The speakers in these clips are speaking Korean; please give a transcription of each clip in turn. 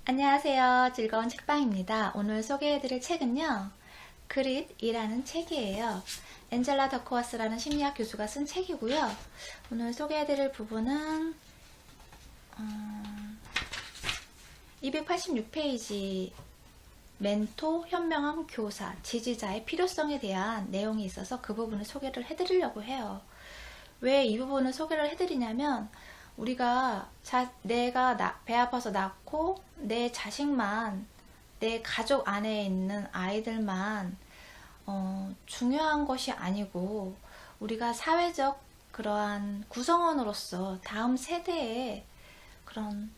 안녕하세요. 즐거운 책방입니다. 오늘 소개해드릴 책은요, 그릿이라는 책이에요. 엔젤라 더크워스라는 심리학 교수가 쓴 책이고요. 오늘 소개해드릴 부분은 286페이지 멘토, 현명한 교사, 지지자의 필요성에 대한 내용이 있어서 그 부분을 소개를 해드리려고 해요. 왜 이 부분을 소개를 해드리냐면, 우리가 내가 배 아파서 낳고 내 자식만, 내 가족 안에 있는 아이들만 중요한 것이 아니고, 우리가 사회적 그러한 구성원으로서 다음 세대의 그런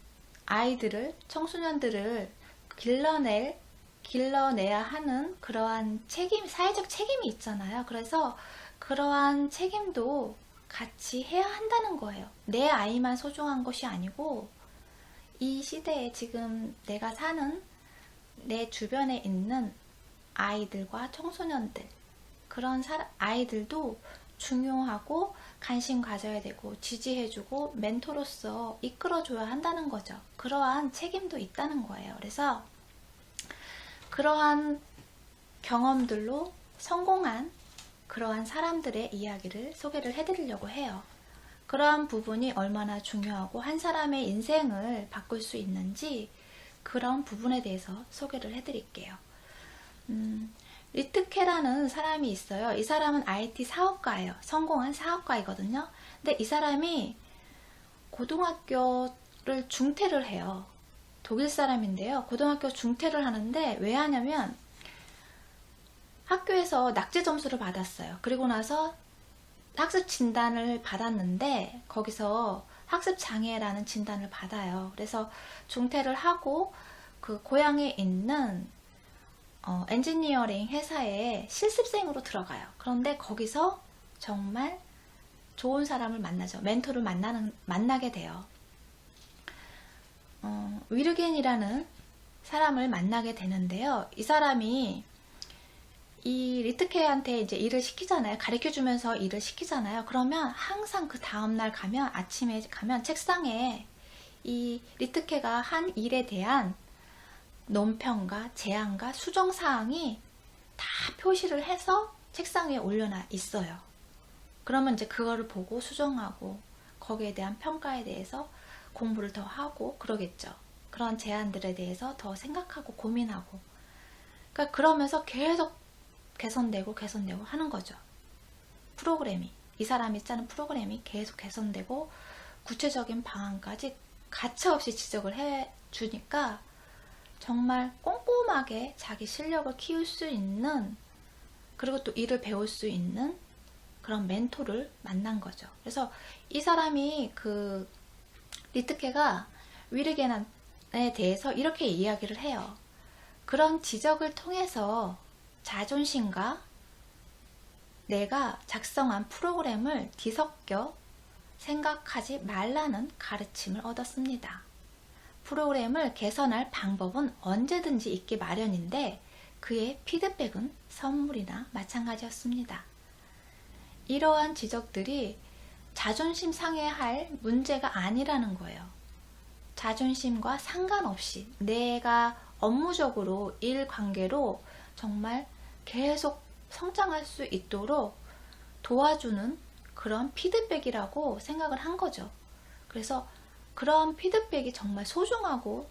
아이들을, 청소년들을 길러내야 하는 그러한 사회적 책임이 있잖아요. 그래서 그러한 책임도 같이 해야 한다는 거예요. 내 아이만 소중한 것이 아니고, 이 시대에 지금 내가 사는 내 주변에 있는 아이들과 청소년들, 그런 아이들도 중요하고 관심 가져야 되고 지지해주고 멘토로서 이끌어줘야 한다는 거죠. 그러한 책임도 있다는 거예요. 그래서 그러한 경험들로 성공한 그러한 사람들의 이야기를 소개를 해드리려고 해요. 그러한 부분이 얼마나 중요하고 한 사람의 인생을 바꿀 수 있는지, 그런 부분에 대해서 소개를 해드릴게요. 리트케라는 사람이 있어요. 이 사람은 IT 사업가예요. 성공한 사업가이거든요. 근데 이 사람이 고등학교를 중퇴를 해요. 독일 사람인데요. 고등학교 중퇴를 하는데 왜 하냐면, 학교에서 낙제 점수를 받았어요. 그리고 나서 학습 진단을 받았는데, 거기서 학습 장애라는 진단을 받아요. 그래서 중퇴를 하고 그 고향에 있는 엔지니어링 회사에 실습생으로 들어가요. 그런데 거기서 정말 좋은 사람을 만나죠. 멘토를 만나게 돼요. 위르겐이라는 사람을 만나게 되는데요. 이 사람이 이 리트케한테 이제 일을 시키잖아요. 가르쳐 주면서 일을 시키잖아요. 그러면 항상 그 다음날 아침에 가면 책상에 이 리트케가 한 일에 대한 논평과 제안과 수정사항이 다 표시를 해서 책상 위에 올려놔 있어요. 그러면 이제 그거를 보고 수정하고 거기에 대한 평가에 대해서 공부를 더 하고 그러겠죠. 그런 제안들에 대해서 더 생각하고 고민하고. 그러니까 그러면서 계속 개선되고 하는 거죠. 이 사람이 짜는 프로그램이 계속 개선되고 구체적인 방안까지 가차없이 지적을 해주니까 정말 꼼꼼하게 자기 실력을 키울 수 있는, 그리고 또 일을 배울 수 있는 그런 멘토를 만난 거죠. 그래서 이 사람이 리트케가 위르겐에 대해서 이렇게 이야기를 해요. 그런 지적을 통해서 자존심과 내가 작성한 프로그램을 뒤섞여 생각하지 말라는 가르침을 얻었습니다. 프로그램을 개선할 방법은 언제든지 있기 마련인데, 그의 피드백은 선물이나 마찬가지였습니다. 이러한 지적들이 자존심 상해할 문제가 아니라는 거예요. 자존심과 상관없이 내가 업무적으로 일 관계로 정말 계속 성장할 수 있도록 도와주는 그런 피드백이라고 생각을 한 거죠. 그래서 그런 피드백이 정말 소중하고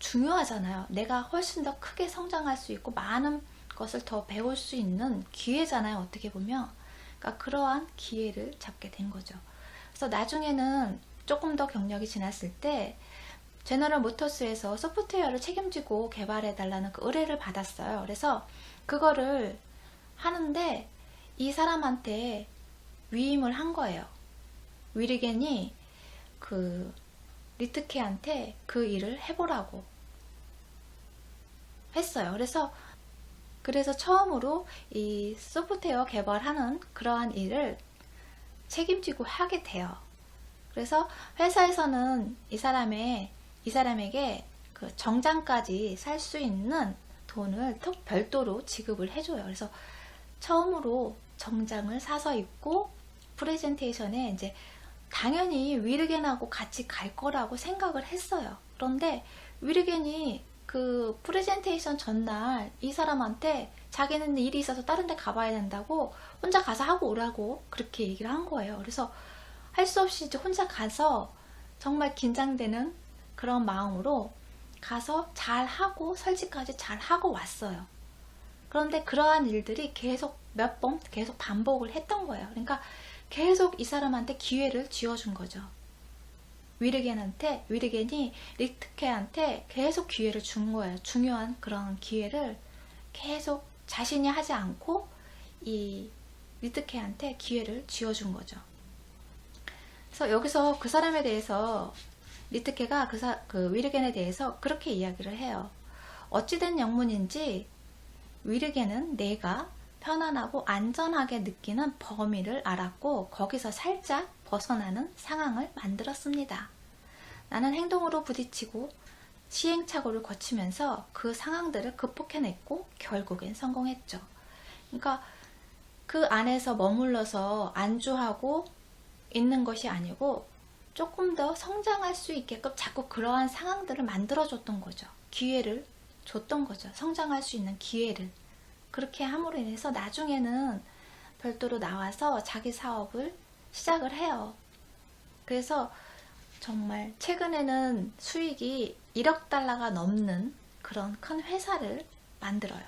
중요하잖아요. 내가 훨씬 더 크게 성장할 수 있고 많은 것을 더 배울 수 있는 기회잖아요. 어떻게 보면. 그러니까 그러한 기회를 잡게 된 거죠. 그래서 나중에는 조금 더 경력이 지났을 때 제너럴 모터스에서 소프트웨어를 책임지고 개발해 달라는 그 의뢰를 받았어요. 그래서 그거를 하는데 이 사람한테 위임을 한 거예요. 위르겐이 리트케한테 그 일을 해보라고 했어요. 그래서 처음으로 이 소프트웨어 개발하는 그러한 일을 책임지고 하게 돼요. 그래서 회사에서는 이 사람에게 그 정장까지 살 수 있는 돈을 또 별도로 지급을 해줘요. 그래서 처음으로 정장을 사서 입고 프레젠테이션에 이제 당연히 위르겐하고 같이 갈 거라고 생각을 했어요. 그런데 위르겐이 그 프레젠테이션 전날 이 사람한테 자기는 일이 있어서 다른 데 가봐야 된다고 혼자 가서 하고 오라고 그렇게 얘기를 한 거예요. 그래서 할 수 없이 이제 혼자 가서 정말 긴장되는 그런 마음으로 가서 잘 하고 설치까지 잘 하고 왔어요. 그런데 그러한 일들이 계속 몇 번 계속 반복을 했던 거예요. 그러니까 계속 이 사람한테 기회를 쥐어준 거죠. 위르겐이 리트케한테 계속 기회를 준 거예요. 중요한 그런 기회를 계속 자신이 하지 않고 이 리트케한테 기회를 쥐어준 거죠. 그래서 여기서 그 사람에 대해서 리트케가 그 위르겐에 대해서 그렇게 이야기를 해요. 어찌된 영문인지 위르겐은 내가 편안하고 안전하게 느끼는 범위를 알았고 거기서 살짝 벗어나는 상황을 만들었습니다. 나는 행동으로 부딪히고 시행착오를 거치면서 그 상황들을 극복해냈고 결국엔 성공했죠. 그러니까 그 안에서 머물러서 안주하고 있는 것이 아니고 조금 더 성장할 수 있게끔 자꾸 그러한 상황들을 만들어줬던 거죠. 기회를 줬던 거죠. 성장할 수 있는 기회를. 그렇게 함으로 인해서 나중에는 별도로 나와서 자기 사업을 시작을 해요. 그래서 정말 최근에는 수익이 1억 달러가 넘는 그런 큰 회사를 만들어요.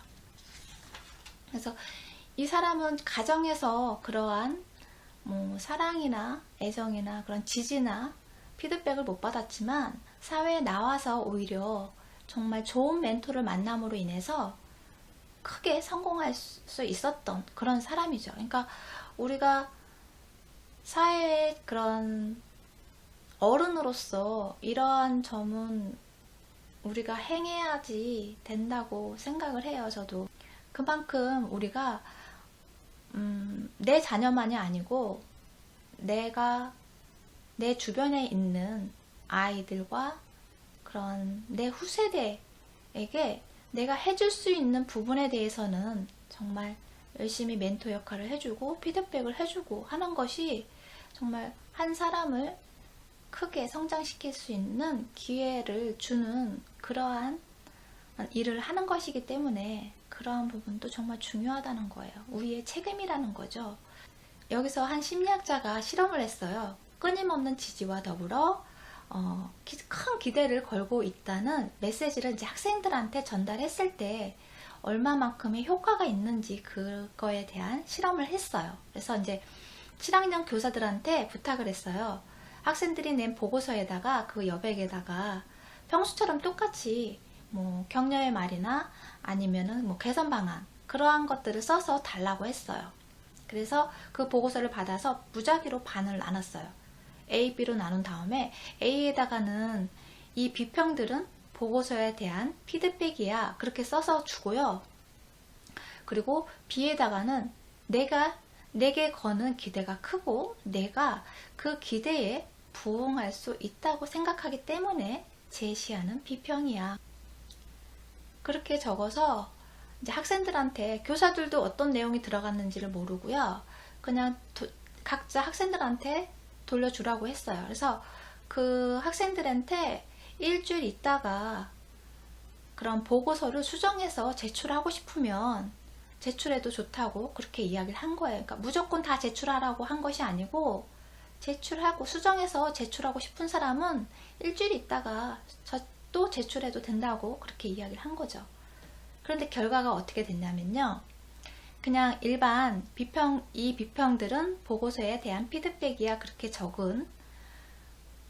그래서 이 사람은 가정에서 그러한 뭐 사랑이나 애정이나 그런 지지나 피드백을 못 받았지만 사회에 나와서 오히려 정말 좋은 멘토를 만남으로 인해서 크게 성공할 수 있었던 그런 사람이죠. 그러니까 우리가 사회의 그런 어른으로서 이러한 점은 우리가 행해야지 된다고 생각을 해요. 저도 그만큼 우리가 내 자녀만이 아니고 내가 내 주변에 있는 아이들과 그런 내 후세대에게 내가 해줄 수 있는 부분에 대해서는 정말 열심히 멘토 역할을 해주고 피드백을 해주고 하는 것이 정말 한 사람을 크게 성장시킬 수 있는 기회를 주는 그러한 일을 하는 것이기 때문에 그러한 부분도 정말 중요하다는 거예요. 우리의 책임이라는 거죠. 여기서 한 심리학자가 실험을 했어요. 끊임없는 지지와 더불어 큰 기대를 걸고 있다는 메시지를 이제 학생들한테 전달했을 때 얼마만큼의 효과가 있는지 그거에 대한 실험을 했어요. 그래서 이제 7학년 교사들한테 부탁을 했어요. 학생들이 낸 보고서에다가 그 여백에다가 평소처럼 똑같이 뭐 격려의 말이나 아니면은 뭐 개선 방안 그러한 것들을 써서 달라고 했어요. 그래서 그 보고서를 받아서 무작위로 반을 나눴어요. A, B로 나눈 다음에 A에다가는 이 비평들은 보고서에 대한 피드백이야 그렇게 써서 주고요. 그리고 B에다가는 내게 거는 기대가 크고 내가 그 기대에 부응할 수 있다고 생각하기 때문에 제시하는 비평이야. 그렇게 적어서 이제 학생들한테 교사들도 어떤 내용이 들어갔는지를 모르고요. 그냥 각자 학생들한테 돌려주라고 했어요. 그래서 그 학생들한테 일주일 있다가 그런 보고서를 수정해서 제출하고 싶으면 제출해도 좋다고 그렇게 이야기를 한 거예요. 그러니까 무조건 다 제출하라고 한 것이 아니고 제출하고 수정해서 제출하고 싶은 사람은 일주일 있다가 또 제출해도 된다고 그렇게 이야기를 한 거죠. 그런데 결과가 어떻게 됐냐면요. 그냥 일반 이 비평들은 보고서에 대한 피드백이야 그렇게 적은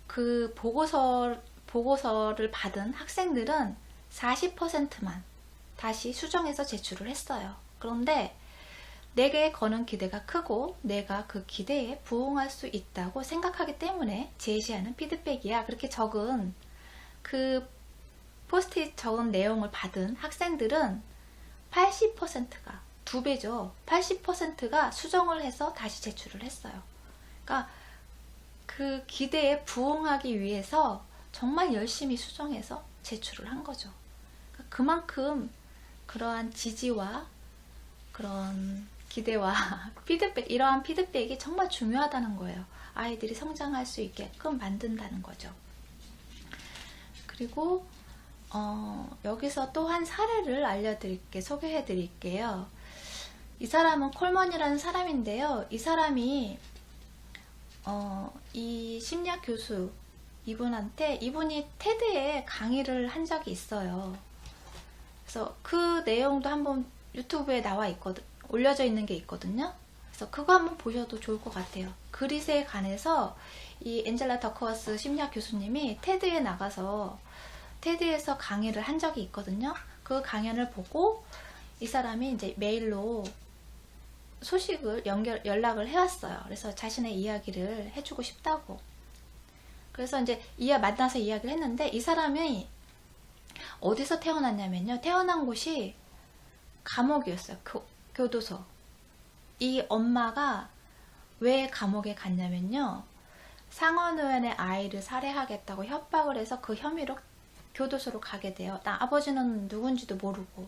그 보고서를 받은 학생들은 40%만 다시 수정해서 제출을 했어요. 그런데 내게 거는 기대가 크고 내가 그 기대에 부응할 수 있다고 생각하기 때문에 제시하는 피드백이야 그렇게 적은 그 포스트잇 적은 내용을 받은 학생들은 80%가 2배죠. 80%가 수정을 해서 다시 제출을 했어요. 그러니까 그 기대에 부응하기 위해서 정말 열심히 수정해서 제출을 한 거죠. 그러니까 그만큼 그러한 지지와 그런 기대와 피드백, 이러한 피드백이 정말 중요하다는 거예요. 아이들이 성장할 수 있게끔 만든다는 거죠. 그리고 여기서 또 한 사례를 소개해 드릴게요. 이 사람은 콜먼이라는 사람인데요. 이 사람이, 이 심리학 교수, 이분이 테드에 강의를 한 적이 있어요. 그래서 그 내용도 한번 유튜브에 올려져 있는 게 있거든요. 그래서 그거 한번 보셔도 좋을 것 같아요. 그릿에 관해서 이 엔젤라 더커워스 심리학 교수님이 테드에 나가서 테드에서 강의를 한 적이 있거든요. 그 강연을 보고 이 사람이 이제 메일로 연락을 해왔어요. 그래서 자신의 이야기를 해주고 싶다고. 그래서 이제 만나서 이야기를 했는데, 이 사람이 어디서 태어났냐면요. 태어난 곳이 감옥이었어요. 교도소. 이 엄마가 왜 감옥에 갔냐면요. 상원의원의 아이를 살해하겠다고 협박을 해서 그 혐의로 교도소로 가게 돼요. 아버지는 누군지도 모르고.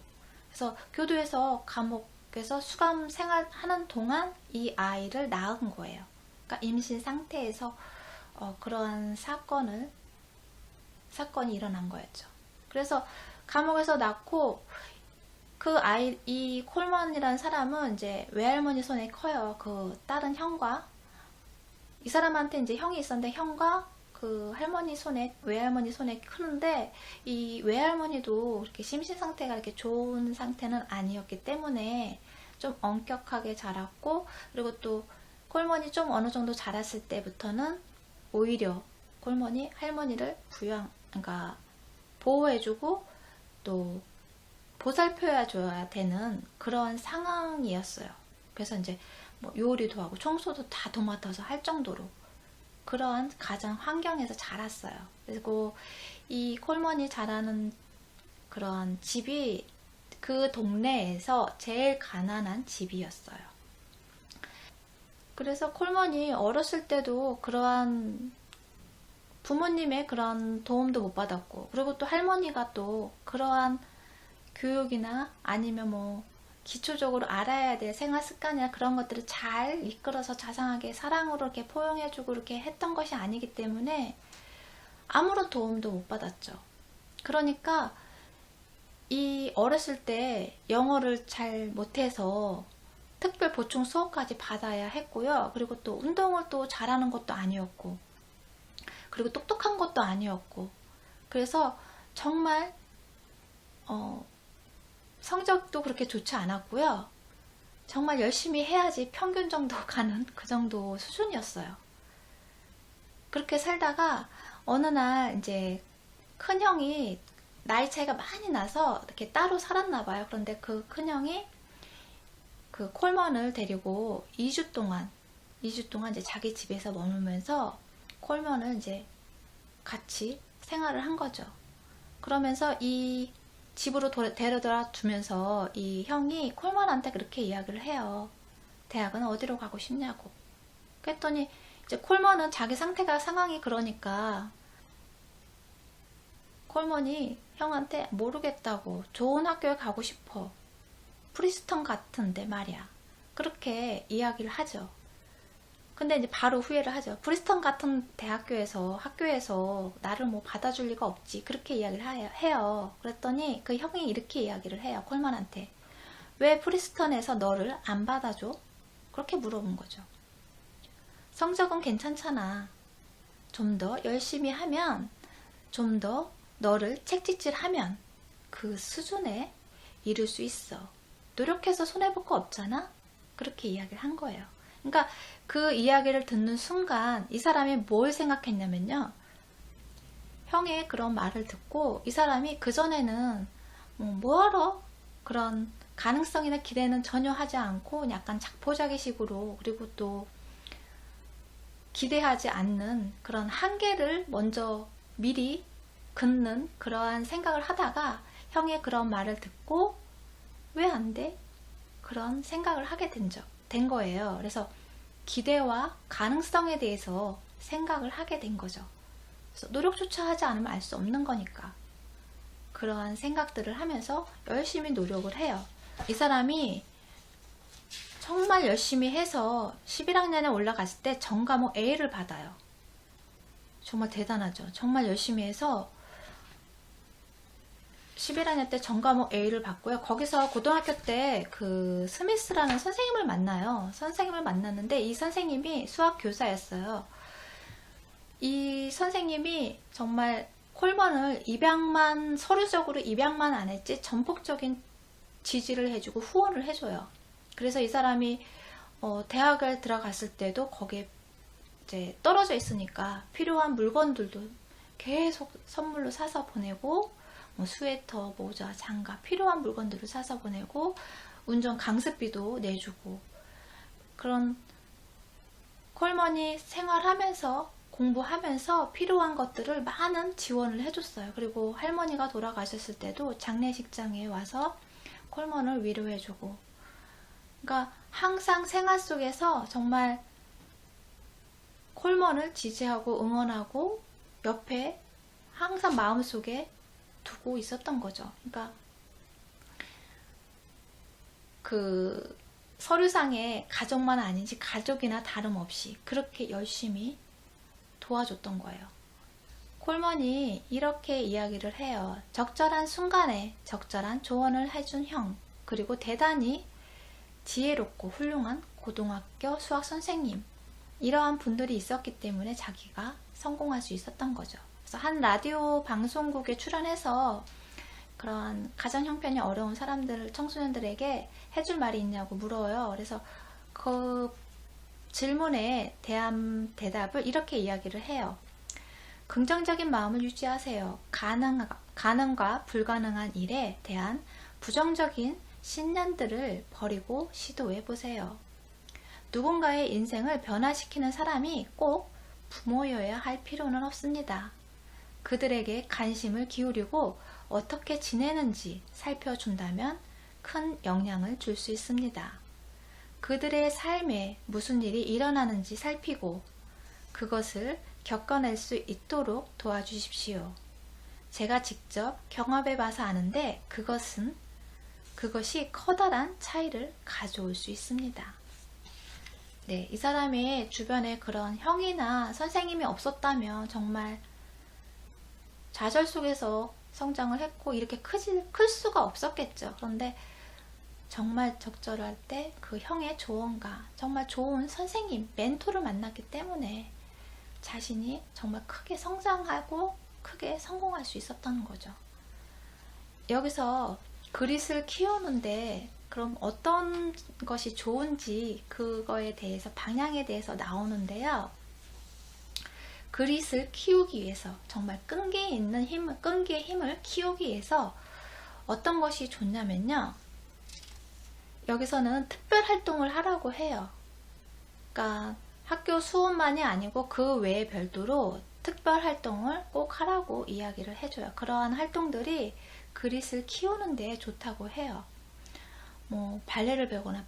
그래서 감옥에서 수감 생활하는 동안 이 아이를 낳은 거예요. 그러니까 임신 상태에서 그러한 사건이 일어난 거였죠. 그래서 감옥에서 낳고 이 콜먼이라는 사람은 이제 외할머니 손에 커요. 그 다른 형과, 이 사람한테 이제 형이 있었는데 형과 그 외할머니 손에 크는데, 이 외할머니도 이렇게 심신 상태가 이렇게 좋은 상태는 아니었기 때문에 좀 엄격하게 자랐고, 그리고 또 콜먼이 좀 어느 정도 자랐을 때부터는 오히려 콜먼이 할머니를 그러니까 보호해주고 또 보살펴줘야 되는 그런 상황이었어요. 그래서 이제 뭐 요리도 하고 청소도 다 도맡아서 할 정도로 그러한 가정 환경에서 자랐어요. 그리고 이 콜먼이 자라는 그런 집이 그 동네에서 제일 가난한 집이었어요. 그래서 콜먼이 어렸을 때도 그러한 부모님의 그런 도움도 못 받았고, 그리고 또 할머니가 또 그러한 교육이나 아니면 뭐 기초적으로 알아야 될 생활 습관이나 그런 것들을 잘 이끌어서 자상하게 사랑으로 이렇게 포용해주고 이렇게 했던 것이 아니기 때문에 아무런 도움도 못 받았죠. 그러니까 이 어렸을 때 영어를 잘 못해서 특별 보충 수업까지 받아야 했고요. 그리고 또 운동을 또 잘하는 것도 아니었고, 그리고 똑똑한 것도 아니었고, 그래서 정말 성적도 그렇게 좋지 않았고요. 정말 열심히 해야지 평균 정도 가는 그 정도 수준이었어요. 그렇게 살다가 어느 날 이제 큰형이 나이 차이가 많이 나서 이렇게 따로 살았나 봐요. 그런데 그 큰형이 그 콜먼을 데리고 2주 동안 이제 자기 집에서 머물면서 콜먼을 이제 같이 생활을 한 거죠. 그러면서 이 집으로 데려다 주면서 이 형이 콜먼한테 그렇게 이야기를 해요. 대학은 어디로 가고 싶냐고. 그랬더니 이제 콜먼은 자기 상황이 그러니까 콜먼이 형한테 모르겠다고, 좋은 학교에 가고 싶어, 프리스턴 같은데 말이야, 그렇게 이야기를 하죠. 근데 이제 바로 후회를 하죠. 프리스턴 같은 학교에서 나를 뭐 받아줄 리가 없지, 그렇게 이야기를 해요. 그랬더니 그 형이 이렇게 이야기를 해요. 콜먼한테. 왜 프리스턴에서 너를 안 받아줘? 그렇게 물어본 거죠. 성적은 괜찮잖아. 좀 더 열심히 하면, 좀 더 너를 책찍질하면 그 수준에 이룰 수 있어. 노력해서 손해볼 거 없잖아? 그렇게 이야기를 한 거예요. 그러니까 그 이야기를 듣는 순간 이 사람이 뭘 생각했냐면요. 형의 그런 말을 듣고 이 사람이 그전에는 뭐하러 그런 가능성이나 기대는 전혀 하지 않고 약간 자포자기식으로, 그리고 또 기대하지 않는 그런 한계를 먼저 미리 긋는 그러한 생각을 하다가 형의 그런 말을 듣고 왜 안 돼? 그런 생각을 하게 된 거예요. 그래서 기대와 가능성에 대해서 생각을 하게 된 거죠. 그래서 노력조차 하지 않으면 알 수 없는 거니까 그러한 생각들을 하면서 열심히 노력을 해요. 이 사람이 정말 열심히 해서 11학년에 올라갔을 때 전과목 A를 받아요. 정말 대단하죠. 정말 열심히 해서 11학년 때 전과목 A를 받고요. 거기서 고등학교 때 그 스미스라는 선생님을 만나요. 선생님을 만났는데 이 선생님이 수학 교사였어요. 이 선생님이 정말 콜먼을 입양만, 서류적으로 입양만 안 했지 전폭적인 지지를 해주고 후원을 해줘요. 그래서 이 사람이 대학을 들어갔을 때도 거기에 이제 떨어져 있으니까 필요한 물건들도 계속 선물로 사서 보내고, 뭐 스웨터, 모자, 장갑 필요한 물건들을 사서 보내고, 운전 강습비도 내주고, 그런 콜먼이 생활하면서 공부하면서 필요한 것들을 많은 지원을 해줬어요. 그리고 할머니가 돌아가셨을 때도 장례식장에 와서 콜먼을 위로해주고, 그러니까 항상 생활 속에서 정말 콜먼을 지지하고 응원하고 옆에 항상 마음속에 두고 있었던 거죠. 그러니까 그 서류상에 가족만 아닌지 가족이나 다름없이 그렇게 열심히 도와줬던 거예요. 콜먼이 이렇게 이야기를 해요. 적절한 순간에 적절한 조언을 해준 형, 그리고 대단히 지혜롭고 훌륭한 고등학교 수학 선생님, 이러한 분들이 있었기 때문에 자기가 성공할 수 있었던 거죠. 그래서 한 라디오 방송국에 출연해서 그런 가정 형편이 어려운 사람들, 청소년들에게 해줄 말이 있냐고 물어요. 그래서 그 질문에 대한 대답을 이렇게 이야기를 해요. 긍정적인 마음을 유지하세요. 가능과 불가능한 일에 대한 부정적인 신념들을 버리고 시도해 보세요. 누군가의 인생을 변화시키는 사람이 꼭 부모여야 할 필요는 없습니다. 그들에게 관심을 기울이고 어떻게 지내는지 살펴준다면 큰 영향을 줄 수 있습니다. 그들의 삶에 무슨 일이 일어나는지 살피고 그것을 겪어낼 수 있도록 도와주십시오. 제가 직접 경험해 봐서 아는데 그것이 커다란 차이를 가져올 수 있습니다. 네, 이 사람의 주변에 그런 형이나 선생님이 없었다면 정말 좌절 속에서 성장을 했고 이렇게 클 수가 없었겠죠. 그런데 정말 적절할 때 그 형의 조언과 정말 좋은 선생님, 멘토를 만났기 때문에 자신이 정말 크게 성장하고 크게 성공할 수 있었던 거죠. 여기서 그릿을 키우는데 그럼 어떤 것이 좋은지 그거에 대해서, 방향에 대해서 나오는데요. 그릿을 키우기 위해서, 정말 끈기의 힘을 키우기 위해서 어떤 것이 좋냐면요. 여기서는 특별 활동을 하라고 해요. 그러니까 학교 수업만이 아니고 그 외에 별도로 특별 활동을 꼭 하라고 이야기를 해줘요. 그러한 활동들이 그릿을 키우는 데 좋다고 해요. 뭐 발레를 배우거나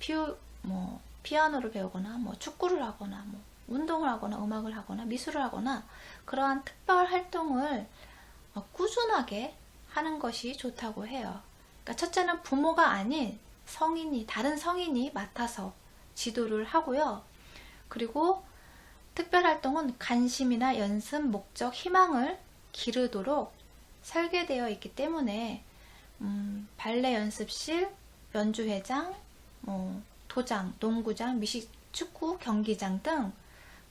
피아노를 배우거나 축구를 하거나 운동을 하거나 음악을 하거나 미술을 하거나 그러한 특별 활동을 꾸준하게 하는 것이 좋다고 해요. 그러니까 첫째는 부모가 아닌 다른 성인이 맡아서 지도를 하고요. 그리고 특별 활동은 관심이나 연습, 목적, 희망을 기르도록 설계되어 있기 때문에 발레 연습실, 연주회장, 도장, 농구장, 미식, 축구, 경기장 등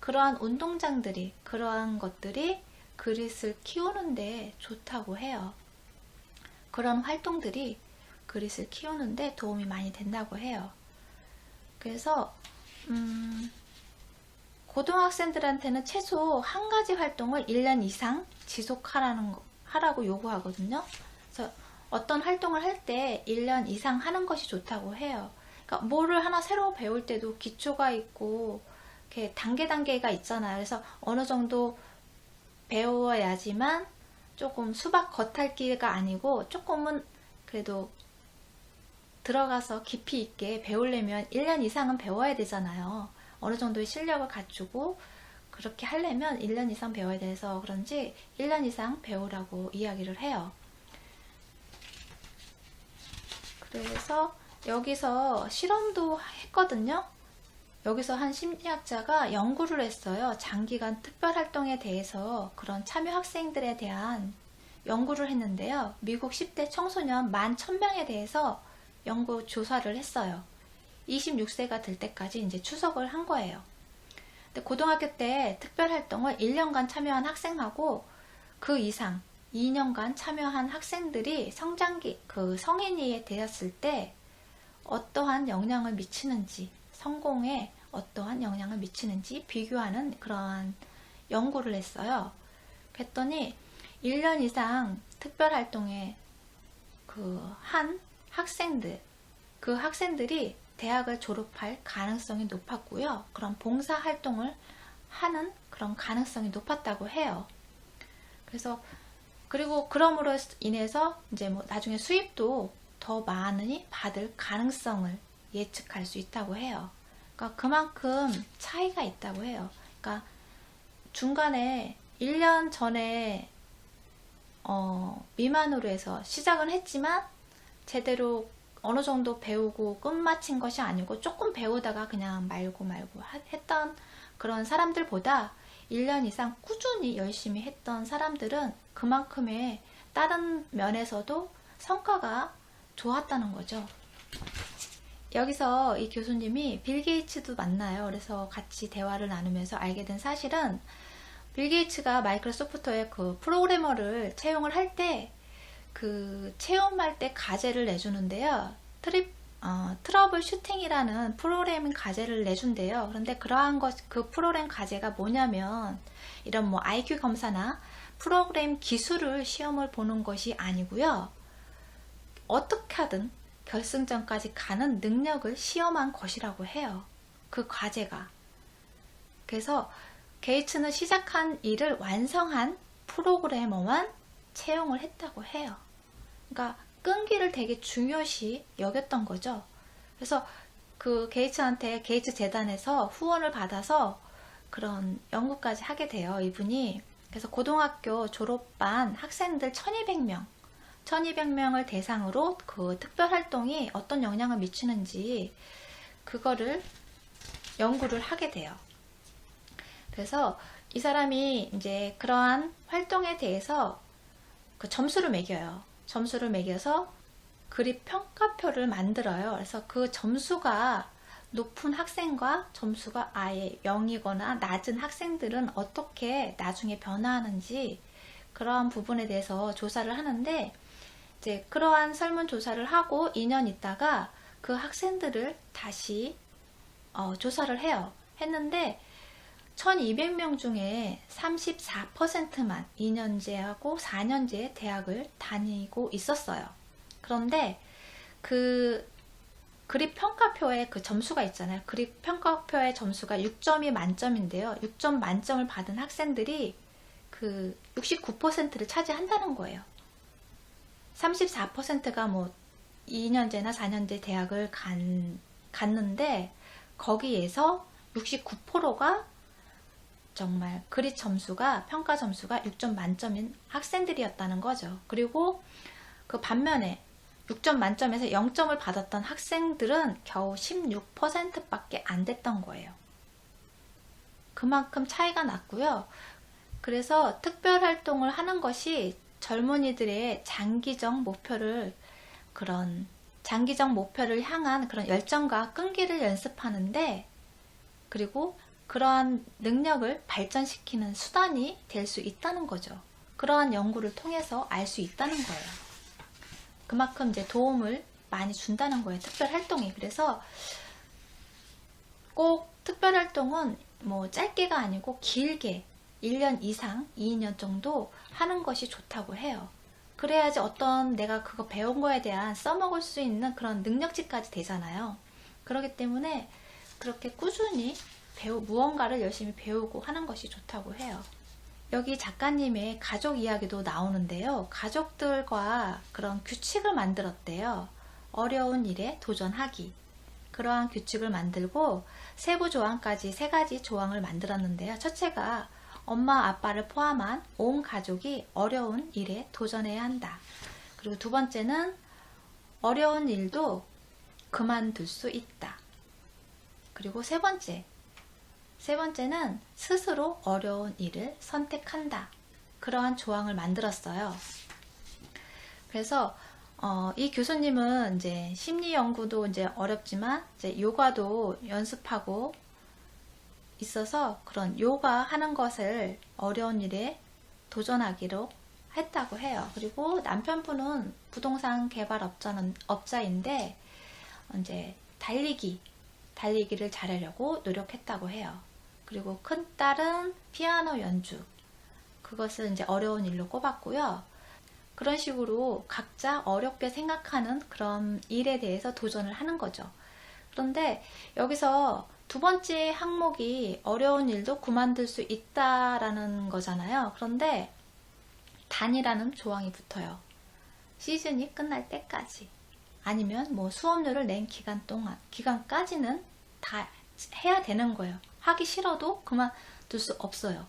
그러한 그러한 것들이 그릿을 키우는데 좋다고 해요. 그런 활동들이 그릿을 키우는데 도움이 많이 된다고 해요. 그래서 고등학생들한테는 최소 한 가지 활동을 1년 이상 지속하라고 요구하거든요. 그래서 어떤 활동을 할 때 1년 이상 하는 것이 좋다고 해요. 그러니까 뭐를 하나 새로 배울 때도 기초가 있고 이렇게 단계가 있잖아요. 그래서 어느 정도 배워야지만 조금 수박 겉핥기가 아니고 조금은 그래도 들어가서 깊이 있게 배우려면 1년 이상은 배워야 되잖아요. 어느 정도의 실력을 갖추고 그렇게 하려면 1년 이상 배워야 돼서 그런지 1년 이상 배우라고 이야기를 해요. 그래서 여기서 실험도 했거든요. 여기서 한 심리학자가 연구를 했어요. 장기간 특별활동에 대해서 그런 참여 학생들에 대한 연구를 했는데요. 미국 10대 청소년 11,000명에 대해서 연구 조사를 했어요. 26세가 될 때까지 이제 추적을 한 거예요. 근데 고등학교 때 특별활동을 1년간 참여한 학생하고 그 이상 2년간 참여한 학생들이 성장기, 그 성인이 되었을 때 어떠한 영향을 미치는지, 성공에 어떠한 영향을 미치는지 비교하는 그러한 연구를 했어요. 그랬더니 1년 이상 특별활동에 한 학생들, 그 학생들이 대학을 졸업할 가능성이 높았고요. 그런 봉사활동을 하는 그런 가능성이 높았다고 해요. 그래서 그리고 그럼으로 인해서 이제 뭐 나중에 수입도 더 많이 받을 가능성을 예측할 수 있다고 해요. 그러니까 그만큼 차이가 있다고 해요. 그러니까 중간에 1년 전에 미만으로 해서 시작은 했지만 제대로 어느 정도 배우고 끝마친 것이 아니고 조금 배우다가 그냥 말고 했던 그런 사람들보다 1년 이상 꾸준히 열심히 했던 사람들은 그만큼의 다른 면에서도 성과가 좋았다는 거죠. 여기서 이 교수님이 빌 게이츠도 만나요. 그래서 같이 대화를 나누면서 알게 된 사실은 빌 게이츠가 마이크로소프트의 그 프로그래머를 채용을 할 때 그 체험할 때 과제를 내주는데요. 트러블 슈팅이라는 프로그래밍 과제를 내준대요. 그런데 그러한 그 프로그램 과제가 뭐냐면 이런 뭐 IQ 검사나 프로그램 기술을 시험을 보는 것이 아니고요. 어떻게 하든 결승전까지 가는 능력을 시험한 것이라고 해요. 그 과제가. 그래서 게이츠는 시작한 일을 완성한 프로그래머만 채용을 했다고 해요. 그러니까 끈기를 되게 중요시 여겼던 거죠. 그래서 그 게이츠한테 게이츠 재단에서 후원을 받아서 그런 연구까지 하게 돼요, 이분이. 그래서 고등학교 졸업반 학생들 1200명을 대상으로 그 특별활동이 어떤 영향을 미치는지 그거를 연구를 하게 돼요. 그래서 이 사람이 이제 그러한 활동에 대해서 그 점수를 매겨요. 점수를 매겨서 그립 평가표를 만들어요. 그래서 그 점수가 높은 학생과 점수가 아예 0이거나 낮은 학생들은 어떻게 나중에 변화하는지 그러한 부분에 대해서 조사를 하는데 이제 그러한 설문조사를 하고 2년 있다가 그 학생들을 다시 조사를 했는데 1200명 중에 34%만 2년제하고 4년제 대학을 다니고 있었어요. 그런데 그 그립 평가표에 그 점수가 있잖아요. 그립 평가표의 점수가 6점이 만점인데요. 6점 만점을 받은 학생들이 그 69%를 차지한다는 거예요. 34%가 뭐 2년제나 4년제 대학을 갔는데 거기에서 69%가 정말 그립 점수가 평가 점수가 6점 만점인 학생들이었다는 거죠. 그리고 그 반면에 6점 만점에서 0점을 받았던 학생들은 겨우 16%밖에 안 됐던 거예요. 그만큼 차이가 났고요. 그래서 특별활동을 하는 것이 젊은이들의 장기적 목표를 향한 그런 열정과 끈기를 연습하는데 그리고 그러한 능력을 발전시키는 수단이 될 수 있다는 거죠. 그러한 연구를 통해서 알 수 있다는 거예요. 그만큼 이제 도움을 많이 준다는 거예요. 특별활동이. 그래서 꼭 특별활동은 뭐 짧게가 아니고 길게 1년 이상 2년 정도 하는 것이 좋다고 해요. 그래야지 어떤 내가 그거 배운 거에 대한 써먹을 수 있는 그런 능력치까지 되잖아요. 그렇기 때문에 그렇게 꾸준히 무언가를 열심히 배우고 하는 것이 좋다고 해요. 여기 작가님의 가족 이야기도 나오는데요. 가족들과 그런 규칙을 만들었대요. 어려운 일에 도전하기. 그러한 규칙을 만들고 세부 조항까지 3가지 조항을 만들었는데요. 첫째가 엄마 아빠를 포함한 온 가족이 어려운 일에 도전해야 한다. 그리고 두 번째는 어려운 일도 그만둘 수 있다. 그리고 세 번째는 스스로 어려운 일을 선택한다. 그러한 조항을 만들었어요. 그래서 이 교수님은 이제 심리 연구도 이제 어렵지만 이제 요가도 연습하고 있어서 그런 요가 하는 것을 어려운 일에 도전하기로 했다고 해요. 그리고 남편분은 부동산 개발 업자인데 이제 달리기를 잘하려고 노력했다고 해요. 그리고 큰 딸은 피아노 연주, 그것을 이제 어려운 일로 꼽았고요. 그런 식으로 각자 어렵게 생각하는 그런 일에 대해서 도전을 하는 거죠. 그런데 여기서 두 번째 항목이 어려운 일도 그만둘 수 있다라는 거잖아요. 그런데 단이라는 조항이 붙어요. 시즌이 끝날 때까지. 아니면 뭐 수업료를 낸 기간까지는 다 해야 되는 거예요. 하기 싫어도 그만둘 수 없어요.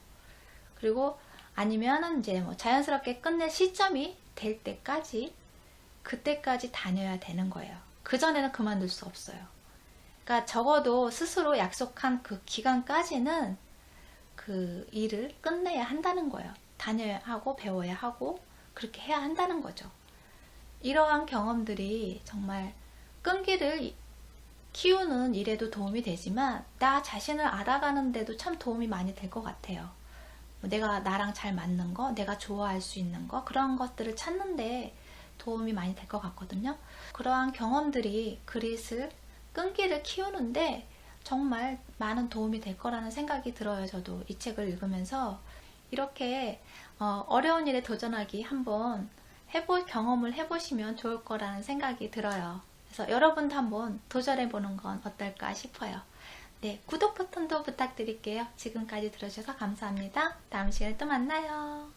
그리고 아니면 이제 뭐 자연스럽게 끝낼 시점이 될 때까지, 그때까지 다녀야 되는 거예요. 그전에는 그만둘 수 없어요. 그러니까 적어도 스스로 약속한 그 기간까지는 그 일을 끝내야 한다는 거예요. 다녀야 하고 배워야 하고 그렇게 해야 한다는 거죠. 이러한 경험들이 정말 끈기를 키우는 일에도 도움이 되지만 나 자신을 알아가는 데도 참 도움이 많이 될 것 같아요. 내가 나랑 잘 맞는 거, 내가 좋아할 수 있는 거, 그런 것들을 찾는데 도움이 많이 될 것 같거든요. 그러한 경험들이 그릿을, 끈기를 키우는데 정말 많은 도움이 될 거라는 생각이 들어요. 저도 이 책을 읽으면서 이렇게 어려운 일에 도전하기 한번 경험을 해보시면 좋을 거라는 생각이 들어요. 그래서 여러분도 한번 도전해보는 건 어떨까 싶어요. 네, 구독 버튼도 부탁드릴게요. 지금까지 들어주셔서 감사합니다. 다음 시간에 또 만나요.